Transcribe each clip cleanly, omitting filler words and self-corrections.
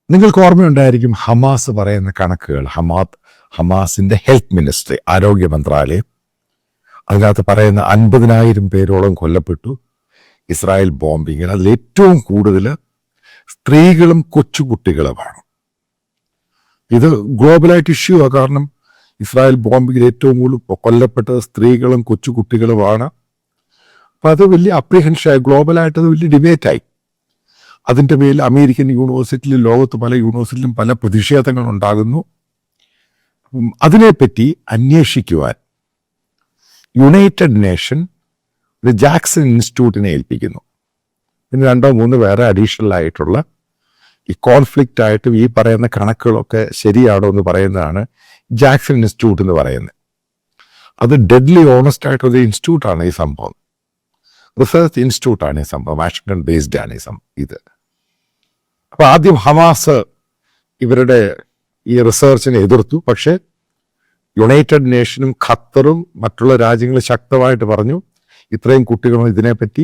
നിങ്ങൾക്ക് ഓർമ്മയുണ്ടായിരിക്കും ഹമാസ് പറയുന്ന കണക്കുകൾ. ഹമാസിന്റെ ഹെൽത്ത് മിനിസ്ട്രി, ആരോഗ്യ മന്ത്രാലയം, അതിനകത്ത് പറയുന്ന 50,000 പേരോളം കൊല്ലപ്പെട്ടു ഇസ്രായേൽ ബോംബിങ്ങിൽ. അതിൽ ഏറ്റവും കൂടുതൽ സ്ത്രീകളും കൊച്ചുകുട്ടികളുമാണ്. ഇത് ഗ്ലോബലായിട്ട് ഇഷ്യൂ ആണ്. കാരണം ഇസ്രായേൽ ബോംബിങ്ങിൽ ഏറ്റവും കൂടുതൽ കൊല്ലപ്പെട്ടത് സ്ത്രീകളും കൊച്ചുകുട്ടികളുമാണ്. അപ്പം അത് വലിയ അപ്രിഹെൻഷനായി, ഗ്ലോബലായിട്ട് അത് വലിയ ഡിബേറ്റായി. അതിൻ്റെ പേരിൽ അമേരിക്കൻ യൂണിവേഴ്സിറ്റിയിലും ലോകത്ത് പല യൂണിവേഴ്സിറ്റിയിലും പല പ്രതിഷേധങ്ങൾ ഉണ്ടാകുന്നു. അതിനെപ്പറ്റി അന്വേഷിക്കുവാൻ യുണൈറ്റഡ് നേഷൻ ഒരു ജാക്സൺ ഇൻസ്റ്റിറ്റ്യൂട്ടിനെ ഏൽപ്പിക്കുന്നു. പിന്നെ 2-3 വേറെ അഡീഷണൽ ആയിട്ടുള്ള ഈ കോൺഫ്ലിക്റ്റ് ആയിട്ടും ഈ പറയുന്ന കണക്കുകളൊക്കെ ശരിയാണോ എന്ന് പറയുന്നതാണ് ജാക്സൺ ഇൻസ്റ്റിറ്റ്യൂട്ട് എന്ന് പറയുന്നത്. അത് ഡെഡ്ലി ഓണസ്റ്റ് ആയിട്ടൊരു ഇൻസ്റ്റിറ്റ്യൂട്ടാണ് ഈ സംഭവം. റിസർച്ച് ഇൻസ്റ്റിറ്റ്യൂട്ടാണ് ഈ സംഭവം. വാഷിംഗ്ടൺ ബേസ്ഡ് ആണ് ഇത്. അപ്പൊ ആദ്യം ഹമാസ് ഇവരുടെ ഈ റിസർച്ചിനെ എതിർത്തു. പക്ഷെ യുണൈറ്റഡ് നേഷനും ഖത്തറും മറ്റുള്ള രാജ്യങ്ങൾ ശക്തമായിട്ട് പറഞ്ഞു, ഇത്രയും കുട്ടികളും ഇതിനെപ്പറ്റി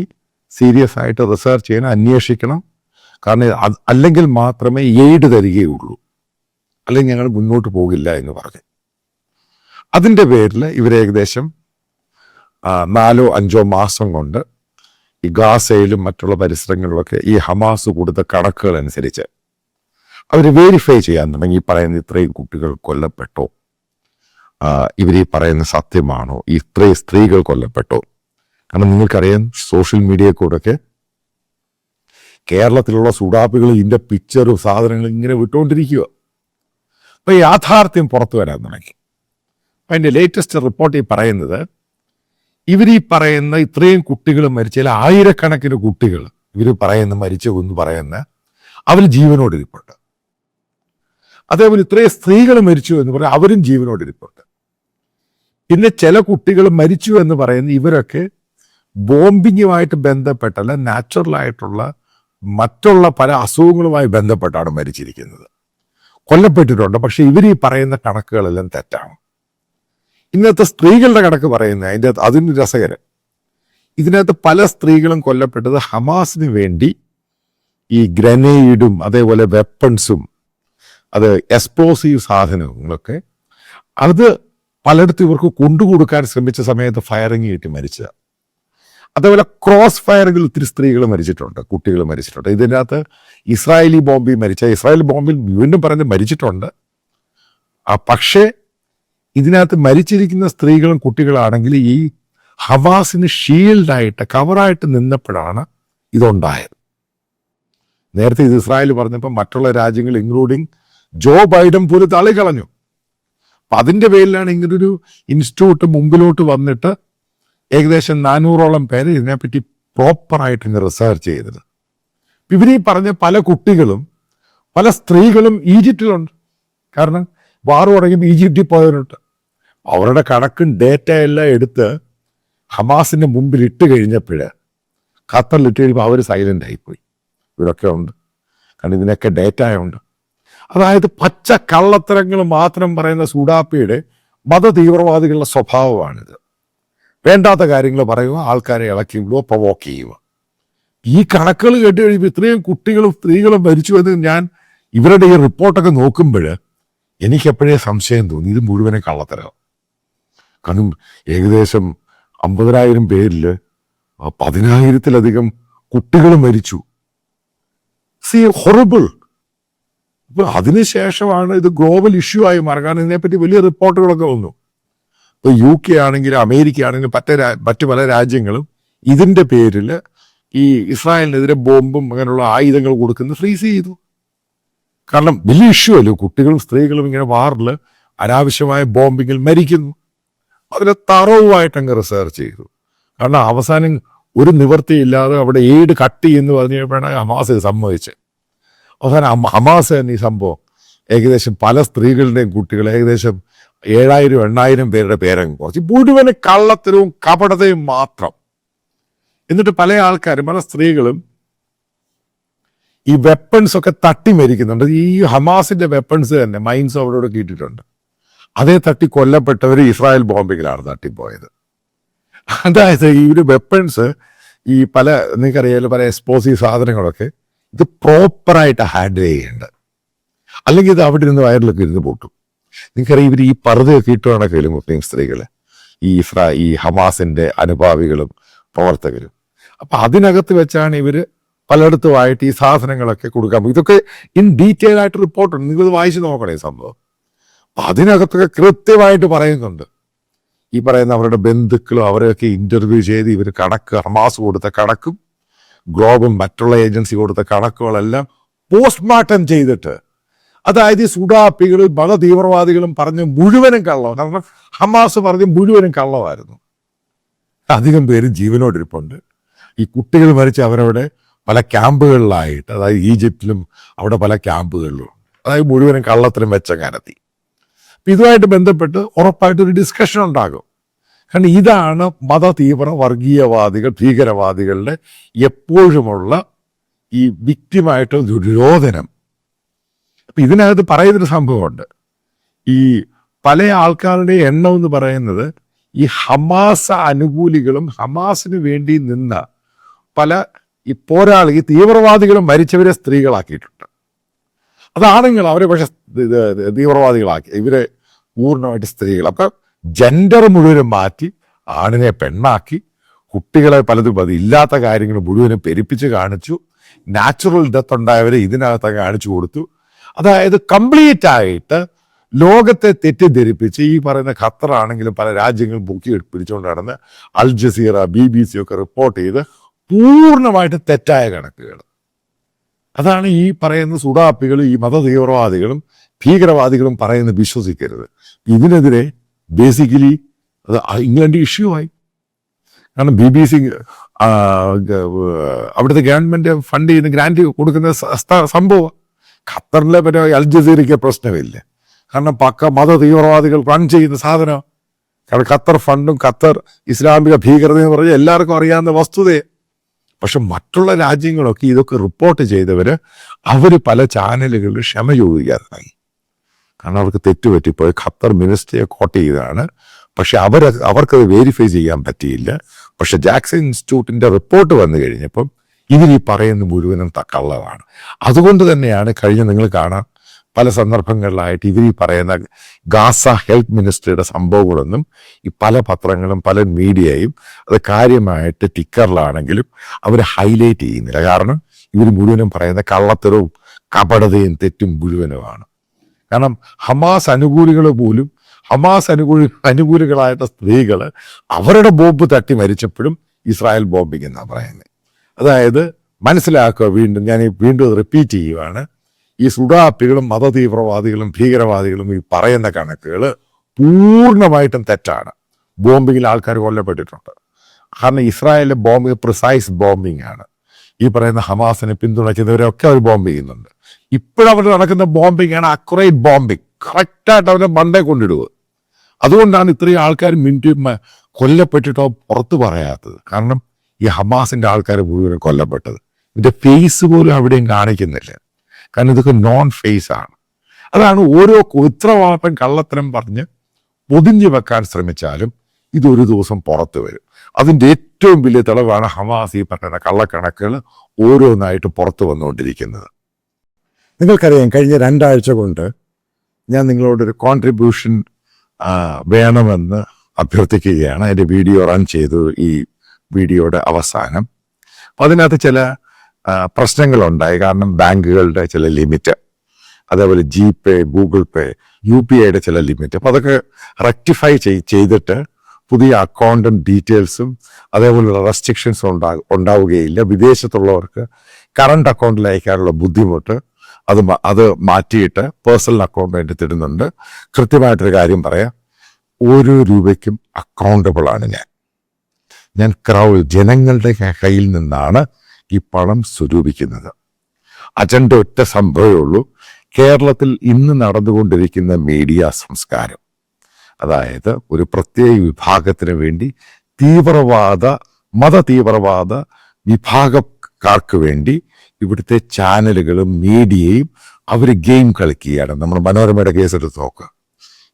സീരിയസ് ആയിട്ട് റിസർച്ച് ചെയ്യണം, അന്വേഷിക്കണം. കാരണം അല്ലെങ്കിൽ മാത്രമേ എയ്ഡ് തരികയുള്ളൂ, അല്ലെങ്കിൽ ഞങ്ങൾ മുന്നോട്ട് പോകില്ല എന്ന് പറഞ്ഞു. അതിൻ്റെ പേരിൽ ഇവരേകദേശം 4-5 മാസം കൊണ്ട് ഈ ഗാസയിലും മറ്റുള്ള പരിസരങ്ങളിലൊക്കെ ഈ ഹമാസ് കൊടുത്ത കണക്കുകൾ അനുസരിച്ച് അവർ വെരിഫൈ ചെയ്യാൻ തുടങ്ങി. ഈ പറയുന്ന ഇത്രയും കുട്ടികൾ കൊല്ലപ്പെട്ടോ, ഇവർ ഈ പറയുന്ന സത്യമാണോ, ഇത്രയും സ്ത്രീകൾ കൊല്ലപ്പെട്ടോ. കാരണം നിങ്ങൾക്കറിയാം, സോഷ്യൽ മീഡിയ കൂടെയൊക്കെ കേരളത്തിലുള്ള സുഡാപ്പികൾ ഇതിൻ്റെ പിക്ചറും സാധനങ്ങളും ഇങ്ങനെ വിട്ടുകൊണ്ടിരിക്കുക. അപ്പൊ യാഥാർത്ഥ്യം പുറത്തു വരാൻ തുടങ്ങി. അപ്പം അതിൻ്റെ ലേറ്റസ്റ്റ് റിപ്പോർട്ട് ഈ പറയുന്നത്, ഇവർ ഈ പറയുന്ന ഇത്രയും കുട്ടികൾ മരിച്ചതിൽ 1000കണക്കിന് കുട്ടികൾ ഇവർ പറയുന്ന മരിച്ചു എന്ന് പറയുന്ന അവർ ജീവനോടിരിപ്പുണ്ട്. അതേപോലെ ഇത്രയും സ്ത്രീകൾ മരിച്ചു എന്ന് പറയാൻ അവരും ജീവനോടിരിപ്പുണ്ട്. പിന്നെ ചില കുട്ടികൾ മരിച്ചു എന്ന് പറയുന്ന ഇവരൊക്കെ ബോംബിങ്ങുമായിട്ട് ബന്ധപ്പെട്ടല്ല, നാച്ചുറലായിട്ടുള്ള മറ്റുള്ള പല അസുഖങ്ങളുമായി ബന്ധപ്പെട്ടാണ് മരിച്ചിരിക്കുന്നത്. കൊല്ലപ്പെട്ടിട്ടുണ്ട്. പക്ഷെ ഇവർ ഈ പറയുന്ന കണക്കുകളെല്ലാം തെറ്റാണ്. ഇന്നത്തെ സ്ത്രീകളുടെ കണക്ക് പറയുന്നത് അതിന് രസകരം. ഇതിനകത്ത് പല സ്ത്രീകളും കൊല്ലപ്പെട്ടത് ഹമാസിന് വേണ്ടി ഈ ഗ്രനേഡും അതേപോലെ വെപ്പൺസും അത് എക്സ്പ്ലോസീവ് സാധനങ്ങളൊക്കെ അത് പലയിടത്തും ഇവർക്ക് കൊണ്ടുകൊടുക്കാൻ ശ്രമിച്ച സമയത്ത് ഫയറിങ് കിട്ടി മരിച്ചത്. അതേപോലെ ക്രോസ് ഫയറുകൾ ഒത്തിരി സ്ത്രീകൾ മരിച്ചിട്ടുണ്ട്, കുട്ടികൾ മരിച്ചിട്ടുണ്ട്. ഇതിനകത്ത് ഇസ്രായേലി ബോംബിൽ വീണ്ടും പറഞ്ഞ് മരിച്ചിട്ടുണ്ട്. പക്ഷേ ഇതിനകത്ത് മരിച്ചിരിക്കുന്ന സ്ത്രീകളും കുട്ടികളാണെങ്കിൽ ഈ ഹമാസിന് ഷീൽഡായിട്ട് കവറായിട്ട് നിന്നപ്പോഴാണ് ഇതുണ്ടായത്. നേരത്തെ ഇത് ഇസ്രായേൽ പറഞ്ഞപ്പോൾ മറ്റുള്ള രാജ്യങ്ങൾ ഇൻക്ലൂഡിങ് ജോ ബൈഡൻ പോലും തള്ളിക്കളഞ്ഞു. അപ്പം അതിൻ്റെ പേരിലാണ് ഇങ്ങനൊരു ഇൻസ്റ്റിറ്റ്യൂട്ട് മുമ്പിലോട്ട് വന്നിട്ട് ഏകദേശം 400ഓളം പേര് ഇതിനെപ്പറ്റി പ്രോപ്പറായിട്ട് ഇങ്ങനെ റിസർച്ച് ചെയ്തത്. ഇവരീ പറഞ്ഞ പല കുട്ടികളും പല സ്ത്രീകളും ഈജിപ്തിലുണ്ട്. കാരണം വാർ തുടങ്ങിയപ്പോൾ ഈജിപ്തിൽ പോയവരുണ്ട്. അവരുടെ കണക്കും ഡേറ്റ എല്ലാം എടുത്ത് ഹമാസിന്റെ മുമ്പിൽ ഇട്ട് കഴിഞ്ഞപ്പോൾ ഖത്തറിലിട്ട് കഴിയുമ്പോൾ അവർ സൈലന്റ് ആയിപ്പോയി. ഇവരൊക്കെ ഉണ്ട്, കാരണം ഇതിനൊക്കെ ഡേറ്റ ഉണ്ട്. അതായത് പച്ച കള്ളത്തരങ്ങൾ മാത്രം പറയുന്ന സൂഡാപ്പിയുടെ മതതീവ്രവാദികളുടെ സ്വഭാവമാണിത്. വേണ്ടാത്ത കാര്യങ്ങൾ പറയുക, ആൾക്കാരെ ഇളക്കി വിടുക, പ്രൊവോക്ക് ചെയ്യുക. ഈ കണക്കുകൾ കേട്ട് കഴിയുമ്പോൾ ഇത്രയും കുട്ടികളും സ്ത്രീകളും മരിച്ചു എന്ന് ഞാൻ ഇവരുടെ ഈ റിപ്പോർട്ടൊക്കെ നോക്കുമ്പോൾ എനിക്കെപ്പോഴേ സംശയം തോന്നി, ഇത് മുഴുവനെ കള്ളത്തരം. കാരണം ഏകദേശം 50,000 പേരിൽ 10,000-ലധികം കുട്ടികൾ മരിച്ചു. ഹൊറിബിൾ. ഇപ്പൊ അതിനുശേഷമാണ് ഇത് ഗ്ലോബൽ ഇഷ്യൂ ആയി മാറുക. കാരണം ഇതിനെപ്പറ്റി വലിയ റിപ്പോർട്ടുകളൊക്കെ വന്നു. ഇപ്പൊ UK ആണെങ്കിലും അമേരിക്ക ആണെങ്കിലും മറ്റു പല രാജ്യങ്ങളും ഇതിൻ്റെ പേരിൽ ഈ ഇസ്രായേലിനെതിരെ ബോംബും അങ്ങനെയുള്ള ആയുധങ്ങൾ കൊടുക്കുന്നത് ഫ്രീസ് ചെയ്തു. കാരണം വലിയ ഇഷ്യൂ അല്ലോ, കുട്ടികളും സ്ത്രീകളും ഇങ്ങനെ വാറിൽ അനാവശ്യമായ ബോംബിങ്ങിൽ മരിക്കുന്നു. അതിനെ തറവുമായിട്ട് അങ്ങ് റിസർച്ച് ചെയ്തു. കാരണം അവസാനം ഒരു നിവൃത്തിയില്ലാതെ അവിടെ എയ്ഡ് കട്ട് ചെയ്യുന്നു പറഞ്ഞു കഴിഞ്ഞപ്പോഴാണ് ഹമാസ് സമ്മതിച്ചത്. അവസാനം ഹമാസ് തന്നെ ഈ സംഭവം ഏകദേശം പല സ്ത്രീകളുടെയും കുട്ടികൾ ഏകദേശം 7,000-8,000 പേരുടെ പേരങ്ങ് കുറച്ച്. മുഴുവന് കള്ളത്തരവും കപടതയും മാത്രം. എന്നിട്ട് പല ആൾക്കാരും പല സ്ത്രീകളും ഈ വെപ്പൺസ് ഒക്കെ തട്ടി മരിക്കുന്നുണ്ട്. ഈ ഹമാസിന്റെ വെപ്പൺസ് തന്നെ മൈൻസ് അവരോട് കിട്ടിയിട്ടുണ്ട്. അതേ തട്ടി കൊല്ലപ്പെട്ടവർ ഇസ്രായേൽ ബോംബിങ്ങിലാണ് തട്ടിപ്പോയത്. അതായത് ഈ ഒരു വെപ്പൺസ് ഈ നിങ്ങൾക്കറിയാലോ പല എക്സ്പ്ലോസീവ് സാധനങ്ങളൊക്കെ ഇത് പ്രോപ്പറായിട്ട് ഹാൻഡിൽ ചെയ്യേണ്ടത്. അല്ലെങ്കിൽ ഇത് അവിടെ ഇരുന്ന് വയറിലൊക്കെ ഇരുന്ന് പൊട്ടും. നിങ്ങൾക്കറിയാം, ഇവർ ഈ പർദ്ദയൊക്കെ ഇട്ടുവാണൊക്കെ മുസ്ലിം സ്ത്രീകൾ, ഈ ഹമാസിന്റെ അനുഭാവികളും പ്രവർത്തകരും. അപ്പൊ അതിനകത്ത് വെച്ചാണ് ഇവര് പലയിടത്തുമായിട്ട് ഈ സാധനങ്ങളൊക്കെ കൊടുക്കാൻ പോകും. ഇതൊക്കെ ഇൻ ഡീറ്റെയിൽ ആയിട്ട് റിപ്പോർട്ടുണ്ട്, നിങ്ങളിത് വായിച്ചു നോക്കണേ സംഭവം. അപ്പൊ അതിനകത്തൊക്കെ കൃത്യമായിട്ട് പറയുന്നുണ്ട്. ഈ പറയുന്ന അവരുടെ ബന്ധുക്കളും അവരെയൊക്കെ ഇന്റർവ്യൂ ചെയ്ത് ഇവർ കണക്ക്, ഹമാസ് കൊടുത്ത കണക്കും ഗ്ലോബും മറ്റുള്ള ഏജൻസി കൊടുത്ത കണക്കുകളെല്ലാം പോസ്റ്റ്മോർട്ടം ചെയ്തിട്ട്, അതായത് ഈ സുഡാപ്പികളും മത തീവ്രവാദികളും പറഞ്ഞ് മുഴുവനും കള്ളമാണ്. കാരണം ഹമാസ് പറഞ്ഞ് മുഴുവനും കള്ളമായിരുന്നു. അധികം പേര് ജീവനോടിരിപ്പുണ്ട്. ഈ കുട്ടികൾ മരിച്ച് അവരവിടെ പല ക്യാമ്പുകളിലായിട്ട്, അതായത് ഈജിപ്തിലും അവിടെ പല ക്യാമ്പുകളിലും, അതായത് മുഴുവനും കള്ളത്തിനും വെച്ചങ്ങാനെത്തി. ഇതുമായിട്ട് ബന്ധപ്പെട്ട് ഉറപ്പായിട്ടൊരു ഡിസ്കഷൻ ഉണ്ടാകും. കാരണം ഇതാണ് മത തീവ്ര വർഗീയവാദികൾ, ഭീകരവാദികളുടെ എപ്പോഴുമുള്ള ഈ വിക്റ്റിമായിട്ട് ദുര്യോധനം. അപ്പൊ ഇതിനകത്ത് പറയുന്നൊരു സംഭവമുണ്ട്. ഈ പല ആൾക്കാരുടെ എണ്ണം എന്ന് പറയുന്നത് ഈ ഹമാസ് അനുകൂലികളും ഹമാസിന് വേണ്ടി നിന്ന പല ഈ ഈ തീവ്രവാദികളും മരിച്ചവരെ സ്ത്രീകളാക്കിയിട്ടുണ്ട്. അതാണെങ്കിൽ അവരെ പക്ഷെ തീവ്രവാദികളാക്കി, ഇവരെ പൂർണ്ണമായിട്ട് സ്ത്രീകൾ. അപ്പൊ ജെൻഡർ മുഴുവനും മാറ്റി ആണിനെ പെണ്ണാക്കി, കുട്ടികളെ പലതും അത് ഇല്ലാത്ത കാര്യങ്ങൾ മുഴുവനും പെരുപ്പിച്ച് കാണിച്ചു. നാച്ചുറൽ ഡെത്ത് ഉണ്ടായവരെ ഇതിനകത്തൊക്കെ കാണിച്ചു കൊടുത്തു. അതായത് കംപ്ലീറ്റ് ആയിട്ട് ലോകത്തെ തെറ്റിദ്ധരിപ്പിച്ച് ഈ പറയുന്ന ഖത്തറാണെങ്കിലും പല രാജ്യങ്ങളും പൊക്കി പിടിച്ചുകൊണ്ട് നടന്ന് അൽ ജസീറ, BBC ഒക്കെ റിപ്പോർട്ട് ചെയ്ത് പൂർണ്ണമായിട്ട് തെറ്റായ കണക്കുകൾ. അതാണ് ഈ പറയുന്ന സുഡാപ്പികളും ഈ മത തീവ്രവാദികളും ഭീകരവാദികളും പറയുന്നത് വിശ്വസിക്കരുത്. ഇതിനെതിരെ ബേസിക്കലി അത് ഇംഗ്ലണ്ട് ഇഷ്യൂ ആയി. കാരണം BBC അവിടുത്തെ ഗവൺമെന്റ് ഫണ്ട് ചെയ്യുന്ന ഗ്രാന്റ് കൊടുക്കുന്ന സംഭവം. ഖത്തറിലെ പിന്നെ അൽ ജസീറയ്ക്ക് പ്രശ്നമില്ല, കാരണം പക്ക മത തീവ്രവാദികൾ റൺ ചെയ്യുന്ന സാധനം. കാരണം ഖത്തർ ഫണ്ടും ഖത്തർ ഇസ്ലാമിക ഭീകരത എന്ന് പറഞ്ഞാൽ എല്ലാവർക്കും അറിയാവുന്ന വസ്തുതയെ. പക്ഷെ മറ്റുള്ള രാജ്യങ്ങളൊക്കെ ഇതൊക്കെ റിപ്പോർട്ട് ചെയ്തവര് അവര് പല ചാനലുകളിൽ ക്ഷമ ചോദിക്കാതായി. കാരണം അവർക്ക് തെറ്റുപറ്റിപ്പോയി. ഖത്തർ മിനിസ്റ്ററിയെ കോട്ട് ചെയ്തതാണ്, പക്ഷെ അവർക്കത് വെരിഫൈ ചെയ്യാൻ പറ്റിയില്ല. പക്ഷെ ജാക്സൺ ഇൻസ്റ്റിറ്റ്യൂട്ടിന്റെ റിപ്പോർട്ട് വന്നു കഴിഞ്ഞപ്പം ഇവർ ഈ പറയുന്ന മുഴുവനും കള്ളമാണ്. അതുകൊണ്ട് തന്നെയാണ് നിങ്ങൾ കാണാം പല സന്ദർഭങ്ങളിലായിട്ട് ഇവർ ഈ പറയുന്ന ഗാസ ഹെൽത്ത് മിനിസ്ട്രിയുടെ സംഭവങ്ങളൊന്നും ഈ പല പത്രങ്ങളും പല മീഡിയയും അത് കാര്യമായിട്ട് ടിക്കറിലാണെങ്കിലും അവർ ഹൈലൈറ്റ് ചെയ്യുന്നില്ല. കാരണം ഇവർ മുഴുവനും പറയുന്ന കള്ളത്തരവും കപടതയും തെറ്റും മുഴുവനുമാണ്. കാരണം ഹമാസ് അനുകൂലികൾ പോലും, ഹമാസ് അനുകൂലികളായിട്ട് സ്ത്രീകൾ അവരുടെ ബോംബ് തട്ടി മരിച്ചപ്പോഴും ഇസ്രായേൽ ബോംബിംഗ് എന്നാണ് പറയുന്നത്. അതായത് മനസ്സിലാക്കുക, ഞാൻ വീണ്ടും റിപ്പീറ്റ് ചെയ്യുവാണ്, ഈ സുഡാപ്പികളും മത തീവ്രവാദികളും ഭീകരവാദികളും ഈ പറയുന്ന കണക്കുകൾ പൂർണ്ണമായിട്ടും തെറ്റാണ്. ബോംബിങ്ങിൽ ആൾക്കാർ കൊല്ലപ്പെട്ടിട്ടുണ്ട്. കാരണം ഇസ്രായേലിലെ ബോംബിങ് പ്രിസൈസ് ബോംബിംഗ് ആണ്. ഈ പറയുന്ന ഹമാസിനെ പിന്തുണയ്ക്കുന്നവരൊക്കെ അവർ ബോംബ് ചെയ്യുന്നുണ്ട്. ഇപ്പോഴവർ നടക്കുന്ന ബോംബിംഗ് ആണ് അക്യുറേറ്റ് ബോംബിംഗ്. കറക്റ്റായിട്ട് അവരെ മണ്ടേ കൊണ്ടിടുക. അതുകൊണ്ടാണ് ഇത്രയും ആൾക്കാർ കൊല്ലപ്പെട്ടിട്ടോ പുറത്ത് പറയാത്തത്. കാരണം ഈ ഹമാസിന്റെ ആൾക്കാർ മുഴുവൻ കൊല്ലപ്പെട്ടത് ഇതിന്റെ ഫേസ് പോലും അവിടെയും കാണിക്കുന്നില്ല. കാരണം ഇതൊക്കെ നോൺ ഫേസ് ആണ്. അതാണ് ഓരോ ഇത്രമാത്രം കള്ളത്തരം പറഞ്ഞ് പൊതിഞ്ഞു വെക്കാൻ ശ്രമിച്ചാലും ഇതൊരു ദിവസം പുറത്തു വരും. അതിൻ്റെ ഏറ്റവും വലിയ തെളിവാണ് ഹമാസ് ഈ പറയുന്ന കള്ളക്കണക്കുകൾ ഓരോന്നായിട്ട് പുറത്തു വന്നുകൊണ്ടിരിക്കുന്നത്. നിങ്ങൾക്കറിയാം, കഴിഞ്ഞ 2 ആഴ്ച കൊണ്ട് ഞാൻ നിങ്ങളോടൊരു കോൺട്രിബ്യൂഷൻ വേണമെന്ന് അഭ്യർത്ഥിക്കുകയാണ്. എൻ്റെ വീഡിയോ റൺ ചെയ്തു ഈ വീഡിയോയുടെ അവസാനം. അപ്പം അതിനകത്ത് ചില പ്രശ്നങ്ങളുണ്ടായി. കാരണം ബാങ്കുകളുടെ ചില ലിമിറ്റ്, അതേപോലെ GPay, ഗൂഗിൾ പേ, UPIയുടെ ചില ലിമിറ്റ്. അപ്പം അതൊക്കെ റെക്ടിഫൈ ചെയ്തിട്ട് പുതിയ അക്കൗണ്ടും ഡീറ്റെയിൽസും അതേപോലുള്ള റെസ്ട്രിക്ഷൻസും ഉണ്ടാവുകയില്ല. വിദേശത്തുള്ളവർക്ക് കറണ്ട് അക്കൗണ്ടിൽ അയക്കാനുള്ള ബുദ്ധിമുട്ട് അത് മാറ്റിയിട്ട് പേഴ്സണൽ അക്കൗണ്ട് വേണ്ടി തരുന്നുണ്ട്. കൃത്യമായിട്ടൊരു കാര്യം പറയാം, ഓരോ രൂപയ്ക്കും അക്കൗണ്ടബിൾ ആണ് ഞാൻ ജനങ്ങളുടെ കയ്യിൽ നിന്നാണ് ഈ പണം സ്വരൂപിക്കുന്നത്. അജണ്ട ഒറ്റ സംഭവമേ ഉള്ളൂ. കേരളത്തിൽ ഇന്ന് നടന്നുകൊണ്ടിരിക്കുന്ന മീഡിയ സംസ്കാരം, അതായത് ഒരു പ്രത്യേക വിഭാഗത്തിന് വേണ്ടി മത തീവ്രവാദ വിഭാഗക്കാർക്ക് വേണ്ടി ഇവിടുത്തെ ചാനലുകളും മീഡിയയും അവർ ഗെയിം കളിക്കുകയാണ്. നമ്മൾ മനോരമയുടെ കേസെടുത്ത് നോക്കുക,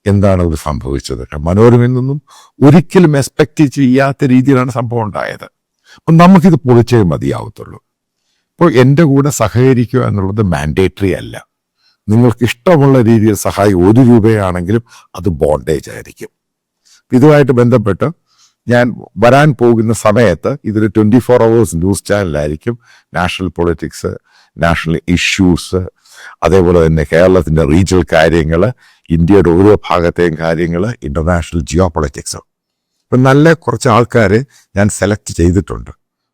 എന്താണ് ഇത് സംഭവിച്ചത്. മനോരമയിൽ നിന്നും ഒരിക്കലും എക്സ്പെക്ട് ചെയ്യാത്ത രീതിയിലാണ് സംഭവം ഉണ്ടായത്. അപ്പം നമുക്കിത് പൊളിച്ചേ മതിയാവത്തുള്ളൂ. ഇപ്പോൾ എൻ്റെ കൂടെ സഹകരിക്കുക എന്നുള്ളത് മാൻഡേറ്ററി അല്ല. നിങ്ങൾക്ക് ഇഷ്ടമുള്ള രീതിയിൽ സഹായിക്കും. 1 രൂപയാണെങ്കിലും അത് ബോണ്ടേജ് ആയിരിക്കും. ഇതുമായിട്ട് ബന്ധപ്പെട്ട് ഞാൻ വരാൻ പോകുന്ന സമയത്ത് ഇതൊരു 24 hours ന്യൂസ് ചാനലായിരിക്കും. നാഷണൽ പൊളിറ്റിക്സ്, നാഷണൽ ഇഷ്യൂസ്, അതേപോലെ തന്നെ കേരളത്തിൻ്റെ റീജിയണൽ കാര്യങ്ങൾ, ഇന്ത്യയുടെ ഓരോ ഭാഗത്തെയും കാര്യങ്ങൾ, ഇൻ്റർനാഷണൽ ജിയോ പൊളിറ്റിക്സ്. ഇപ്പം നല്ല കുറച്ച് ആൾക്കാരെ ഞാൻ സെലക്ട് ചെയ്തിട്ടുണ്ട്.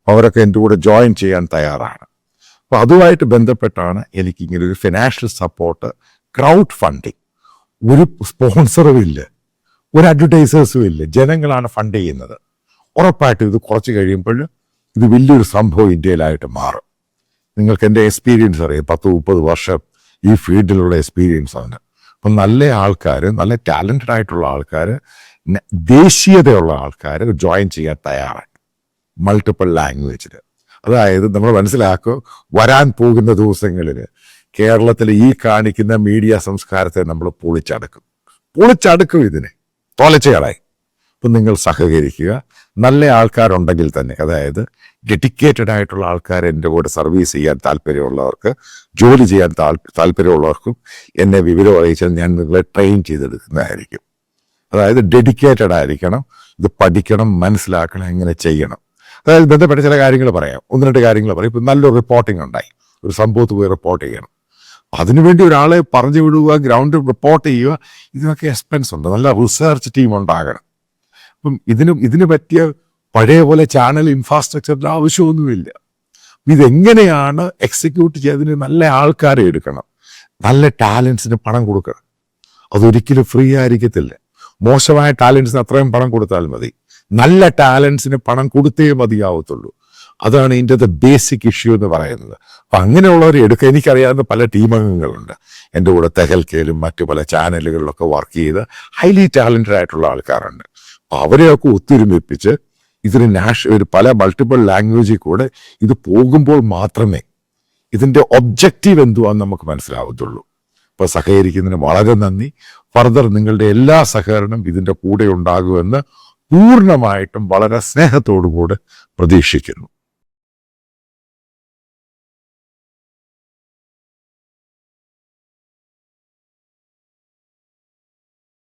അവരൊക്കെ എൻ്റെ കൂടെ ജോയിൻ ചെയ്യാൻ തയ്യാറാണ്. അപ്പോൾ അതുമായിട്ട് ബന്ധപ്പെട്ടാണ് എനിക്കിങ്ങനെ ഒരു ഫിനാൻഷ്യൽ സപ്പോർട്ട്, ക്രൗഡ് ഫണ്ടിങ്. ഒരു സ്പോൺസറും ഇല്ല, ഒരു അഡ്വർടൈസേഴ്സും ഇല്ല, ജനങ്ങളാണ് ഫണ്ട് ചെയ്യുന്നത്. ഉറപ്പായിട്ടും ഇത് കുറച്ച് കഴിയുമ്പോൾ ഇത് വലിയൊരു സംഭവം ഇന്ത്യയിലായിട്ട് മാറും. നിങ്ങൾക്ക് എൻ്റെ എക്സ്പീരിയൻസ് അറിയാം, 10-30 വർഷം ഈ ഫീൽഡിലുള്ള എക്സ്പീരിയൻസ് ആണ്. അപ്പം നല്ല ആൾക്കാർ, നല്ല ടാലൻറ്റഡ് ആയിട്ടുള്ള ആൾക്കാർ, ദേശീയതയുള്ള ആൾക്കാർ ജോയിൻ ചെയ്യാൻ തയ്യാറാണ്, മൾട്ടിപ്പിൾ ലാംഗ്വേജിൽ. അതായത് നമ്മൾ മനസ്സിലാക്കുക, വരാൻ പോകുന്ന ദിവസങ്ങളിൽ കേരളത്തിൽ ഈ കാണിക്കുന്ന മീഡിയ സംസ്കാരത്തെ നമ്മൾ പൊളിച്ചടുക്കും ഇതിനെ തോലച്ചയാളായി. അപ്പം നിങ്ങൾ സഹകരിക്കുക. നല്ല ആൾക്കാരുണ്ടെങ്കിൽ തന്നെ, അതായത് ഡെഡിക്കേറ്റഡ് ആയിട്ടുള്ള ആൾക്കാർ എൻ്റെ കൂടെ സർവീസ് ചെയ്യാൻ താല്പര്യമുള്ളവർക്ക്, ജോലി ചെയ്യാൻ താല്പര്യമുള്ളവർക്കും എന്നെ വിവരം അറിയിച്ചാൽ ഞാൻ നിങ്ങളെ ട്രെയിൻ ചെയ്തെടുക്കുന്നതായിരിക്കും. അതായത് ഡെഡിക്കേറ്റഡ് ആയിരിക്കണം, ഇത് പഠിക്കണം, മനസ്സിലാക്കണം, എങ്ങനെ ചെയ്യണം. അതായത് ബന്ധപ്പെട്ട ചില കാര്യങ്ങൾ പറയാം, 1-2 കാര്യങ്ങൾ പറയും. ഇപ്പം നല്ലൊരു റിപ്പോർട്ടിംഗ് ഉണ്ടായി, ഒരു സംഭവത്ത് പോയി റിപ്പോർട്ട് ചെയ്യണം, അതിനുവേണ്ടി ഒരാളെ പറഞ്ഞു വിടുക, ഗ്രൗണ്ട് റിപ്പോർട്ട് ചെയ്യുക, ഇതിനൊക്കെ എക്സ്പെൻസ് ഉണ്ട്. നല്ല റിസർച്ച് ടീം ഉണ്ടാകണം. അപ്പം ഇതിന് പറ്റിയ പഴയ പോലെ ചാനൽ ഇൻഫ്രാസ്ട്രക്ചറിൻ്റെ ആവശ്യമൊന്നുമില്ല. ഇതെങ്ങനെയാണ് എക്സിക്യൂട്ട് ചെയ്തതിന് നല്ല ആൾക്കാരെ എടുക്കണം, നല്ല ടാലൻസിന് പണം കൊടുക്കണം. അതൊരിക്കലും ഫ്രീ ആയിരിക്കത്തില്ല. മോശമായ ടാലൻസിന് അത്രയും പണം കൊടുത്താൽ മതി, നല്ല ടാലൻസിന് പണം കൊടുത്തേ മതിയാവത്തുള്ളൂ. അതാണ് ഇതിൻ്റെ ബേസിക് ഇഷ്യൂ എന്ന് പറയുന്നത്. അപ്പം അങ്ങനെയുള്ളവരെ എടുക്കുക. എനിക്കറിയാവുന്ന പല ടീമംഗങ്ങളുണ്ട് എൻ്റെ കൂടെ, തെഹൽക്കയിലും മറ്റു പല ചാനലുകളിലൊക്കെ വർക്ക് ചെയ്ത് ഹൈലി ടാലൻറ്റഡ് ആയിട്ടുള്ള ആൾക്കാരുണ്ട്. അപ്പം അവരെയൊക്കെ ഒത്തൊരുമിപ്പിച്ച് ഇതിന് പല മൾട്ടിപ്പിൾ ലാംഗ്വേജിൽ കൂടെ ഇത് പോകുമ്പോൾ മാത്രമേ ഇതിൻ്റെ ഒബ്ജക്റ്റീവ് എന്തുവാന്ന് നമുക്ക് മനസ്സിലാവത്തുള്ളൂ. അപ്പോൾ സഹകരിക്കുന്നതിന് വളരെ നന്ദി. ഫർദർ നിങ്ങളുടെ എല്ലാ സഹകരണം ഇതിൻ്റെ കൂടെ ഉണ്ടാകുമെന്ന് പൂർണ്ണമായിട്ടും വളരെ സ്നേഹത്തോടു കൂടെ പ്രതീക്ഷിക്കുന്നു.